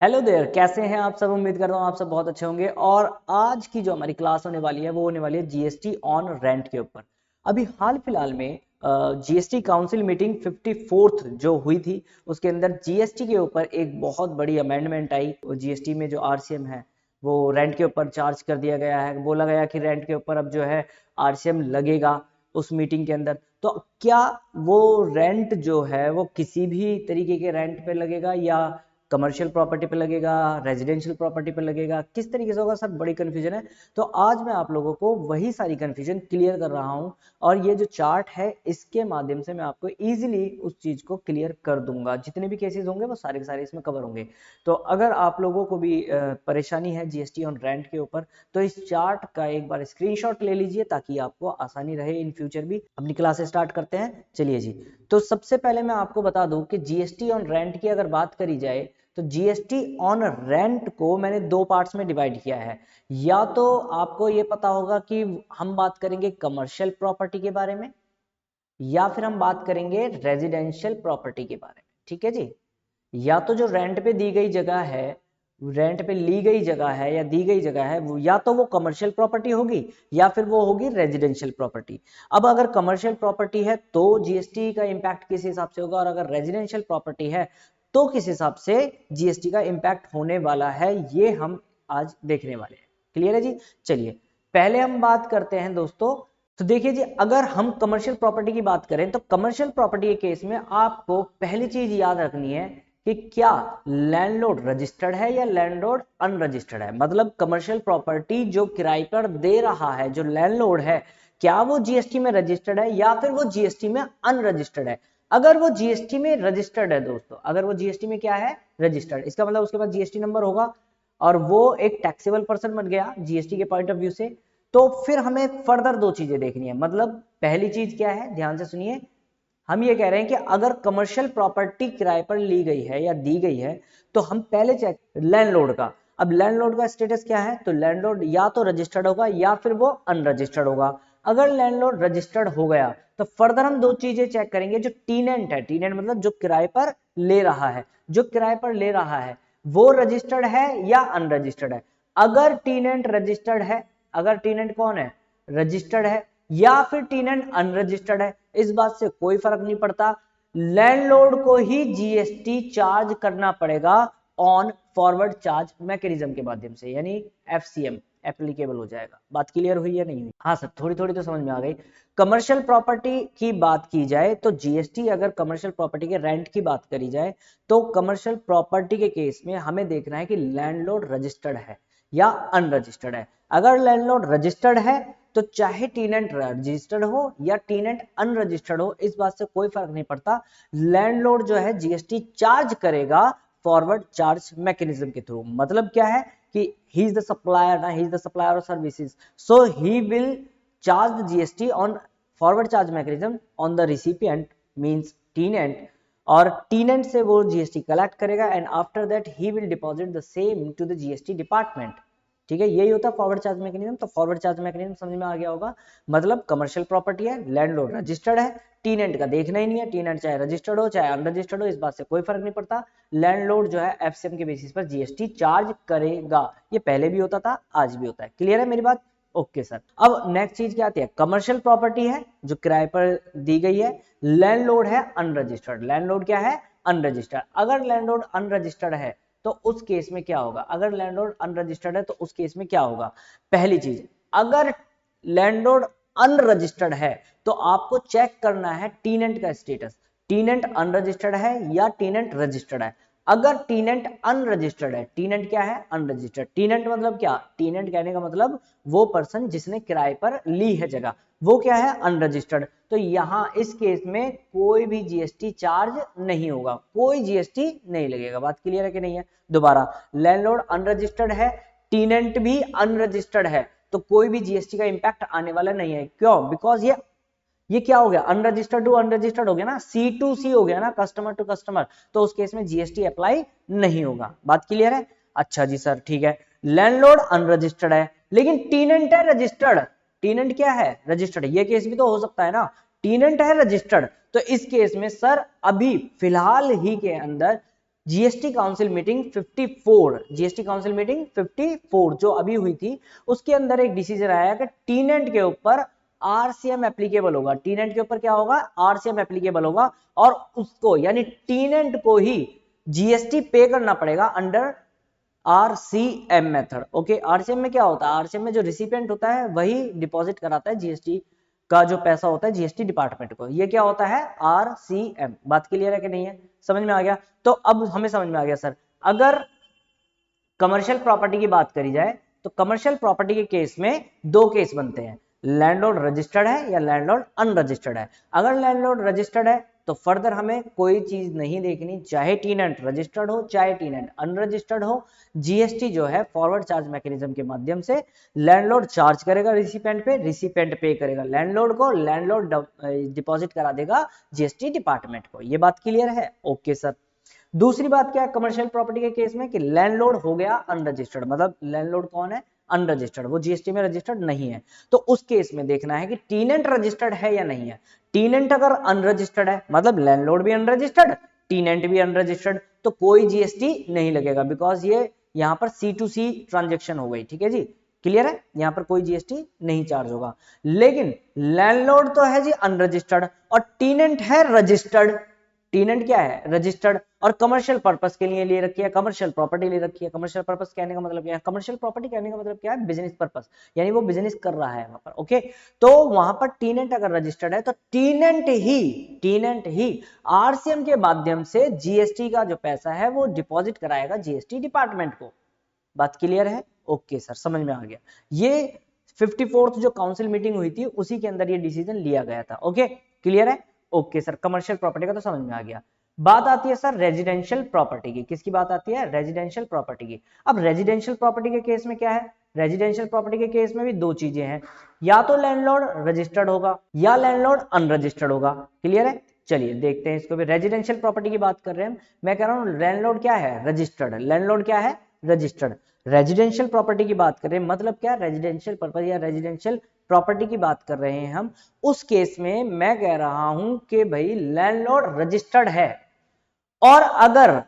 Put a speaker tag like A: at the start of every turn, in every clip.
A: Hello there, कैसे हैं आप सब। उम्मीद करता हूँ आप सब बहुत अच्छे होंगे। और आज की जो हमारी क्लास होने वाली है वो होने वाली है जीएसटी ऑन रेंट के ऊपर। अभी हाल फिलहाल में जीएसटी काउंसिल मीटिंग 54th जो हुई थी, उसके अंदर जीएसटी के ऊपर एक बहुत बड़ी अमेंडमेंट आई। जीएसटी में जो आरसीएम है वो रेंट के ऊपर चार्ज कर दिया गया है। बोला गया कि रेंट के ऊपर अब जो है आरसीएम लगेगा उस मीटिंग के अंदर। तो क्या वो रेंट जो है वो किसी भी तरीके के रेंट पे लगेगा या कमर्शियल प्रॉपर्टी पे लगेगा, रेजिडेंशियल प्रॉपर्टी पे लगेगा, किस तरीके से होगा सर, बड़ी कंफ्यूजन है। तो आज मैं आप लोगों को वही सारी कंफ्यूजन क्लियर कर रहा हूं और ये जो चार्ट है इसके माध्यम से मैं आपको इजीली उस चीज को क्लियर कर दूंगा। जितने भी केसेस होंगे वो सारे के सारे इसमें कवर होंगे। तो अगर आप लोगों को भी परेशानी है जीएसटी ऑन रेंट के ऊपर तो इस चार्ट का एक बार स्क्रीनशॉट ले लीजिए ताकि आपको आसानी रहे इन फ्यूचर भी। अपनी क्लास स्टार्ट करते हैं, चलिए जी। तो सबसे पहले मैं आपको बता दूं कि जीएसटी ऑन रेंट की अगर बात करी जाए तो जीएसटी ऑन रेंट को मैंने दो पार्ट्स में डिवाइड किया है। या तो आपको ये पता होगा कि हम बात करेंगे कमर्शियल प्रॉपर्टी के बारे में या फिर हम बात करेंगे रेजिडेंशियल प्रॉपर्टी के बारे में। ठीक है जी। या तो जो रेंट पे दी गई जगह है, रेंट पे ली गई जगह है या दी गई जगह है, वो या तो वो कमर्शियल प्रॉपर्टी होगी या फिर वो होगी रेजिडेंशियल प्रॉपर्टी। अब अगर कमर्शियल प्रॉपर्टी है तो जीएसटी का इंपैक्ट किस हिसाब से होगा और अगर रेजिडेंशियल प्रॉपर्टी है तो किस हिसाब से जीएसटी का इंपैक्ट होने वाला है, ये हम आज देखने वाले हैं। क्लियर है जी। चलिए पहले हम बात करते हैं दोस्तों। तो देखिए जी, अगर हम कमर्शियल प्रॉपर्टी की बात करें तो कमर्शियल प्रॉपर्टी के केस में आपको पहली चीज याद रखनी है कि क्या लैंडलॉर्ड रजिस्टर्ड है या लैंडलॉर्ड अनरजिस्टर्ड है। मतलब कमर्शियल प्रॉपर्टी जो किराए पर दे रहा है, जो लैंडलॉर्ड है, क्या वो जीएसटी में रजिस्टर्ड है या फिर वो जीएसटी में अनरजिस्टर्ड है। अगर वो जीएसटी में रजिस्टर्ड है दोस्तों, अगर वो जीएसटी में क्या है, रजिस्टर्ड, इसका मतलब उसके पास जीएसटी नंबर होगा और वो एक टैक्सेबल पर्सन बन गया जीएसटी के पॉइंट ऑफ व्यू से। तो फिर हमें फर्दर दो चीजें देखनी है। मतलब पहली चीज क्या है, ध्यान से सुनिए। हम ये कह रहे हैं कि अगर कमर्शियल प्रॉपर्टी किराए पर ली गई है या दी गई है तो हम पहले चेक लैंडलॉर्ड का। अब लैंडलॉर्ड का स्टेटस क्या है, तो लैंडलॉर्ड या तो रजिस्टर्ड होगा या फिर वो अनरजिस्टर्ड होगा। अगर लैंडलॉर्ड रजिस्टर्ड हो गया तो फर्दर हम दो चीजें चेक करेंगे। जो टीनेंट है, टीनेंट मतलब जो किराए पर ले रहा है, जो किराए पर ले रहा है वो रजिस्टर्ड है या अनरजिस्टर्ड है। अगर टीनेंट रजिस्टर्ड है, अगर टीनेंट कौन है, रजिस्टर्ड है, या फिर टीनेंट अनरजिस्टर्ड है, इस बात से कोई फर्क नहीं पड़ता। लैंडलॉर्ड को ही जीएसटी चार्ज करना पड़ेगा ऑन फॉरवर्ड चार्ज मैकेनिज्म के माध्यम से, यानी एफसीएम एप्लीकेबल हो जाएगा। बात क्लियर हुई या नहीं हुई? हाँ सर, थोड़ी थोड़ी तो समझ में आ गई। कमर्शियल प्रॉपर्टी की बात की जाए तो जीएसटी, अगर कमर्शियल प्रॉपर्टी के रेंट की बात करी जाए तो कमर्शियल प्रॉपर्टी के केस में हमें देखना है कि लैंडलॉर्ड रजिस्टर्ड है या अनरजिस्टर्ड है। अगर लैंडलॉर्ड रजिस्टर्ड है तो चाहे टीनेंट रजिस्टर्ड हो या टीनेंट अनरजिस्टर्ड हो, इस बात से कोई फर्क नहीं पड़ता। लैंडलॉर्ड जो है जीएसटी चार्ज करेगा फॉरवर्ड चार्ज मैकेनिज्म के थ्रू। मतलब क्या है कि ही इज द सप्लायर ना, he is the supplier of services, so he will charge the GST on forward charge mechanism on the recipient means tenant, और tenant से वो जीएसटी कलेक्ट करेगा and after that he will deposit the same to the GST department. ठीक है, यही होता है forward charge mechanism. तो फॉरवर्ड चार्ज मैकेनिज्म समझ में आ गया होगा। मतलब कमर्शियल प्रॉपर्टी है, लैंडलॉर्ड रजिस्टर्ड है, टीनेंट का देखना ही नहीं है, टीनेंट चाहे रजिस्टर्ड हो चाहे अनरजिस्टर्ड हो, इस बात से कोई फर्क नहीं पड़ता। लैंडलॉर्ड जो है एफसीएम के बेसिस पर जीएसटी चार्ज करेगा। ये पहले भी होता था, आज भी होता है। क्लियर है मेरी बात? Okay sir. अब नेक्स्ट चीज क्या आती है, कमर्शियल प्रॉपर्टी है जो किराए पर दी गई है, लैंडलॉर्ड है अनरजिस्टर्ड। लैंडलॉर्ड क्या है, अनरजिस्टर्ड। अगर लैंडलॉर्ड अनरजिस्टर्ड है तो उस केस में क्या होगा, अगर लैंडलॉर्ड अनरजिस्टर्ड है तो उस केस में क्या होगा। पहली चीज, अगर लैंडलॉर्ड अनरजिस्टर्ड है तो आपको चेक करना है टीनेंट का स्टेटस, टीनेंट अनरजिस्टर्ड है या टीनेंट रजिस्टर्ड है। अगर टीनेंट अनरजिस्टर्ड है, टीनेंट क्या है, अनरजिस्टर्ड। टीनेंट मतलब क्या, टीनेंट कहने का मतलब वो पर्सन जिसने किराए पर ली है जगह, वो क्या है, अनरजिस्टर्ड। तो यहां इस केस में कोई भी जीएसटी चार्ज नहीं होगा, कोई जीएसटी नहीं लगेगा। बात क्लियर है कि नहीं है? दोबारा, लैंडलॉर्ड अनरजिस्टर्ड है, टीनेंट भी अनरजिस्टर्ड है, तो कोई भी जीएसटी का इंपैक्ट आने वाला नहीं है। क्यों? बिकॉज ये क्या हो गया, अनरजिस्टर्ड टू अनरजिस्टर्ड हो गया ना, सी टू सी हो गया ना, कस्टमर टू कस्टमर। तो उस केस में जीएसटी अप्लाई नहीं होगा। बात क्लियर है? अच्छा जी सर, ठीक है। लैंडलॉर्ड अनरजिस्टर्ड है लेकिन टीनेंट है रजिस्टर्ड। टीनेंट क्या है, रजिस्टर्ड। ये केस भी तो हो सकता है ना, टीनेंट है रजिस्टर्ड। तो इस केस में सर अभी फिलहाल ही के अंदर GST council meeting 54, GST council meeting 54 जो अभी हुई थी, उसके अंदर एक डिसीजन आया कि टीनेंट के ऊपर आरसीएम एप्लीकेबल होगा। टीनेंट के ऊपर क्या होगा? आरसीएम एप्लीकेबल होगा, और उसको यानी टीनेंट को ही जीएसटी पे करना पड़ेगा under RCM method. Okay, RCM में क्या होता है? आरसीएम में जो रिसिपिएंट होता है वही डिपॉजिट कराता है जीएसटी का जो पैसा होता है जीएसटी डिपार्टमेंट को। ये क्या होता है? आरसीएम। बात क्लियर है कि नहीं है? समझ में आ गया? तो अब हमें समझ में आ गया सर, अगर कमर्शियल प्रॉपर्टी की बात करी जाए तो कमर्शियल प्रॉपर्टी के केस में दो केस बनते हैं, लैंडलॉर्ड रजिस्टर्ड है या लैंडलॉर्ड अनरजिस्टर्ड है। अगर लैंडलॉर्ड रजिस्टर्ड है तो फर्दर हमें कोई चीज नहीं देखनी, चाहे टीनेंट रजिस्टर्ड हो चाहे टीनेंट अनरजिस्टर्ड हो, जीएसटी जो है फॉरवर्ड चार्ज मैकेनिज्म के माध्यम से लैंडलॉर्ड चार्ज करेगा रिसिपेंट पे, रिसिपेंट पे करेगा लैंडलॉर्ड को, लैंडलॉर्ड डिपॉजिट करा देगा जीएसटी डिपार्टमेंट को। ये बात क्लियर है? Okay sir. दूसरी बात क्या है कमर्शियल प्रॉपर्टी के केस में कि लैंडलॉर्ड हो गया अनरजिस्टर्ड, मतलब लैंडलॉर्ड कौन है? अनरजिस्टर्ड, वो जीएसटी में रजिस्टर्ड नहीं है। तो उस केस में देखना है कि टीनेंट रजिस्टर्ड है या नहीं है। टीनेंट अगर अनरजिस्टर्ड है, मतलब लैंडलॉर्ड भी अनरजिस्टर्ड, टीनेंट भी अनरजिस्टर्ड, तो कोई जीएसटी नहीं लगेगा, बिकॉज ये यहां पर C2C ट्रांजेक्शन हो गई। ठीक है जी, क्लियर है? यहां पर कोई जीएसटी नहीं चार्ज होगा। लेकिन लैंडलॉर्ड तो है जी अनरजिस्टर्ड और टीनेंट है रजिस्टर्ड। टीनेंट क्या है? रजिस्टर्ड, और कमर्शियल पर्पस के लिए ले रखी है, कमर्शियल प्रॉपर्टी ले रखी है। कमर्शियल पर्पस कहने का मतलब क्या है? कमर्शियल प्रॉपर्टी कहने का मतलब क्या है? बिजनेस पर्पस, यानी वो बिजनेस कर रहा है वहां पर। ओके, तो वहां पर टीनेंट अगर रजिस्टर्ड है तो टीनेंट ही आरसीएम के माध्यम से जीएसटी का जो पैसा है वो डिपॉजिट कराएगा जीएसटी डिपार्टमेंट को। बात क्लियर है? ओके सर, समझ में आ गया। ये 54th जो काउंसिल मीटिंग हुई थी उसी के अंदर ये डिसीजन लिया गया था। ओके, क्लियर है? ओके सर, कमर्शियल प्रॉपर्टी का तो समझ में आ गया। बात आती है सर रेजिडेंशियल प्रॉपर्टी की। किसकी बात आती है? रेजिडेंशियल प्रॉपर्टी की। अब रेजिडेंशियल प्रॉपर्टी के केस में क्या है? रेजिडेंशियल प्रॉपर्टी के केस में भी दो चीजें हैं, या तो लैंडलॉर्ड रजिस्टर्ड होगा या लैंडलॉर्ड अनरजिस्टर्ड होगा। क्लियर है? चलिए देखते हैं इसको भी। रेजिडेंशियल प्रॉपर्टी की बात कर रहे हैं, मैं कह रहा हूं लैंडलॉर्ड क्या है? रजिस्टर्ड। लैंडलॉर्ड क्या है? रजिस्टर्ड। रेजिडेंशियल प्रॉपर्टी की बात कर रहे हैं, मतलब क्या? रेजिडेंशियल पर्पस या रेजिडेंशियल प्रॉपर्टी की बात कर रहे हैं हम। उस केस में मैं कह रहा हूं कि भाई लैंडलॉर्ड रजिस्टर्ड है, और अगर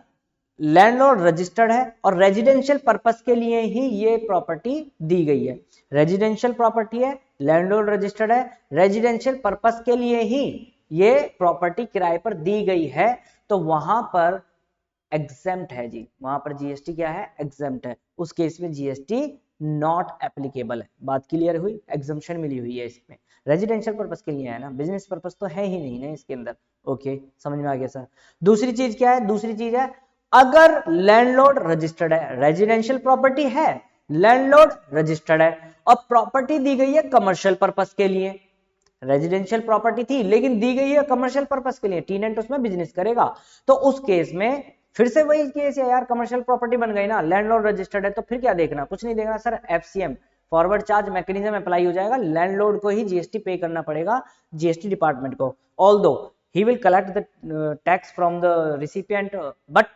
A: लैंडलॉर्ड रजिस्टर्ड है और रेजिडेंशियल पर्पस के लिए ही ये प्रॉपर्टी दी गई है, रेजिडेंशियल प्रॉपर्टी है, लैंडलॉर्ड रजिस्टर्ड है, रेजिडेंशियल पर्पस के लिए ही ये प्रॉपर्टी किराए पर दी गई है, तो वहां पर एग्जेम्प्ट है जी, वहां पर जीएसटी क्या है? एग्जेम्प्ट है। उस केस में जीएसटी नॉट एप्लीकेबल है। बात क्लियर हुई? एग्जम्पशन मिली हुई है इसमें, रेजिडेंशियल पर्पस के लिए है ना, बिजनेस पर्पस तो है ही नहीं ना इसके अंदर। ओके, समझ में आ गया सर। दूसरी चीज क्या है? दूसरी चीज है अगर लैंडलॉर्ड रजिस्टर्ड है, रेजिडेंशियल प्रॉपर्टी है, लैंडलॉर्ड रजिस्टर्ड है, और प्रॉपर्टी दी गई है कमर्शियल पर्पस के लिए। रेजिडेंशियल प्रॉपर्टी थी लेकिन दी गई है कमर्शियल पर्पस के लिए, टीनेंट उसमें बिजनेस करेगा, तो उस केस में फिर से वही केस है यार, कमर्शियल प्रॉपर्टी बन गई ना, लैंडलॉर्ड रजिस्टर्ड है, तो फिर क्या देखना? कुछ नहीं देखना sir, FCM forward charge mechanism apply हो जाएगा, लैंडलॉर्ड को ही जीएसटी पे करना पड़ेगा जीएसटी डिपार्टमेंट को। Although he will collect the tax from the recipient, but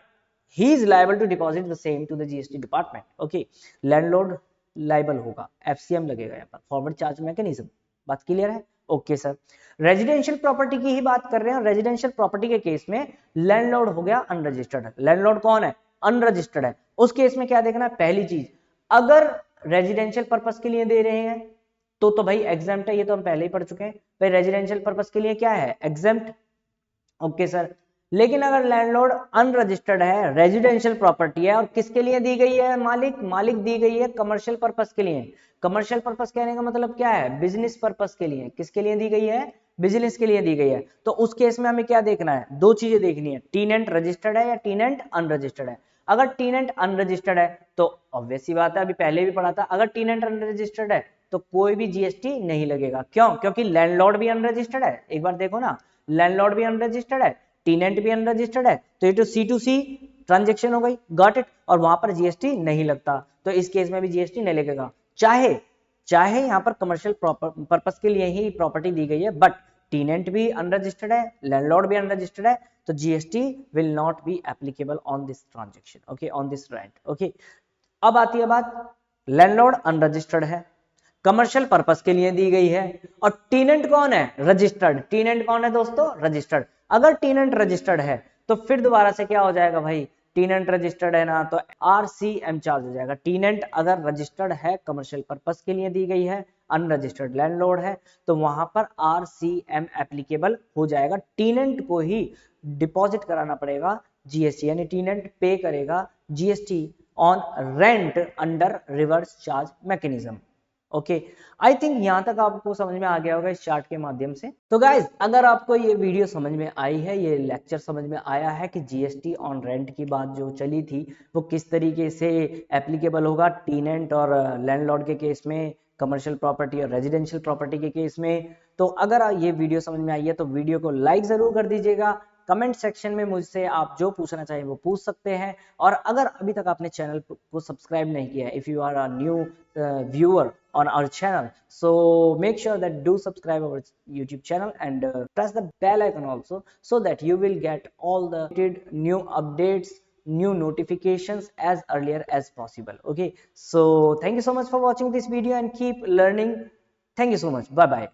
A: he is liable to deposit the same to the GST department. Okay, landlord liable होगा, FCM लगेगा यहाँ पर, फॉरवर्ड चार्ज मैकेनिज्म। बात clear है? Okay sir. Residential property की ही बात कर रहे हैं, रेजिडेंशियल प्रॉपर्टी के केस में लैंडलॉर्ड हो गया अनरजिस्टर्ड है, लैंडलॉर्ड कौन है? अनरजिस्टर्ड है। उस केस में क्या देखना है? पहली चीज, अगर रेजिडेंशियल पर्पस के लिए दे रहे हैं तो भाई एग्जेम्प्ट है, ये तो हम पहले ही पढ़ चुके हैं भाई, रेजिडेंशियल पर्पस के लिए क्या है? एग्जेम्प्ट। Okay sir. लेकिन अगर लैंडलॉर्ड अनरजिस्टर्ड है, रेजिडेंशियल प्रॉपर्टी है, और किसके लिए दी गई है? मालिक दी गई है कमर्शियल पर्पस के लिए। कमर्शियल पर्पस कहने का मतलब क्या है? बिजनेस पर्पस के लिए। किसके लिए दी गई है? बिजनेस के लिए दी गई है। तो उस केस में हमें क्या देखना है? दो चीजें देखनी है, टीनेंट रजिस्टर्ड है या टीनेंट अनरजिस्टर्ड है। अगर टीनेंट अनरजिस्टर्ड है तो ऑब्वियस सी बात है, अभी पहले भी पढ़ा था, अगर टीनेंट अनरजिस्टर्ड है तो कोई भी जीएसटी नहीं लगेगा। क्यों? क्योंकि लैंडलॉर्ड भी अनरजिस्टर्ड है। एक बार देखो ना, लैंडलॉर्ड भी अनरजिस्टर्ड है, टीनेंट भी अनरजिस्टर्ड है, तो ये तो C2C ट्रांजेक्शन हो गई, गॉट इट, और वहां पर जीएसटी नहीं लगता, तो इस केस में भी जीएसटी नहीं लगेगा। चाहे यहां पर कमर्शियल पर्पस के लिए ही प्रॉपर्टी दी गई है, बट टीनेंट भी अनरजिस्टर्ड है, लैंडलॉर्ड भी अनरजिस्टर्ड है, तो GST will not be applicable on this transaction, okay, on this rent. Okay, अब आती है बात, लैंडलॉर्ड अनरजिस्टर्ड है, कमर्शियल पर्पस के लिए दी गई है, और टीनेंट कौन है? रजिस्टर्ड। टीनेंट कौन है दोस्तों? रजिस्टर्ड। अगर टीनेंट रजिस्टर्ड है तो फिर दोबारा से क्या हो जाएगा भाई? टीनेंट रजिस्टर्ड है ना, तो RCM चार्ज हो जाएगा। टीनेंट अगर रजिस्टर्ड है, कमर्शियल पर्पस के लिए दी गई है, अनरजिस्टर्ड लैंडलॉर्ड है, तो वहां पर RCM एप्लीकेबल हो जाएगा। टीनेंट को ही डिपॉजिट कराना पड़ेगा GST, यानी टीनेंट पे करेगा GST on rent under reverse charge mechanism. Okay, I think यहां तक आपको समझ में आ गया होगा इस चार्ट के माध्यम से। तो गाइज, अगर आपको ये वीडियो समझ में आई है, ये लेक्चर समझ में आया है कि GST ऑन रेंट की बात जो चली थी वो किस तरीके से एप्लीकेबल होगा टीनेंट और लैंडलॉर्ड के केस में, कमर्शियल प्रॉपर्टी और रेजिडेंशियल प्रॉपर्टी के केस में, तो अगर ये वीडियो समझ में आई है तो वीडियो को लाइक जरूर कर दीजिएगा। कमेंट सेक्शन में मुझसे आप जो पूछना चाहें वो पूछ सकते हैं। और अगर अभी तक आपने चैनल को सब्सक्राइब नहीं किया है, if you are a new viewer on our channel, so make sure that do subscribe our YouTube channel and press the bell icon also, so that you will get all the new updates, new notifications as earlier as possible. Okay, so thank you so much for watching this video and keep learning. Thank you so much. Bye bye.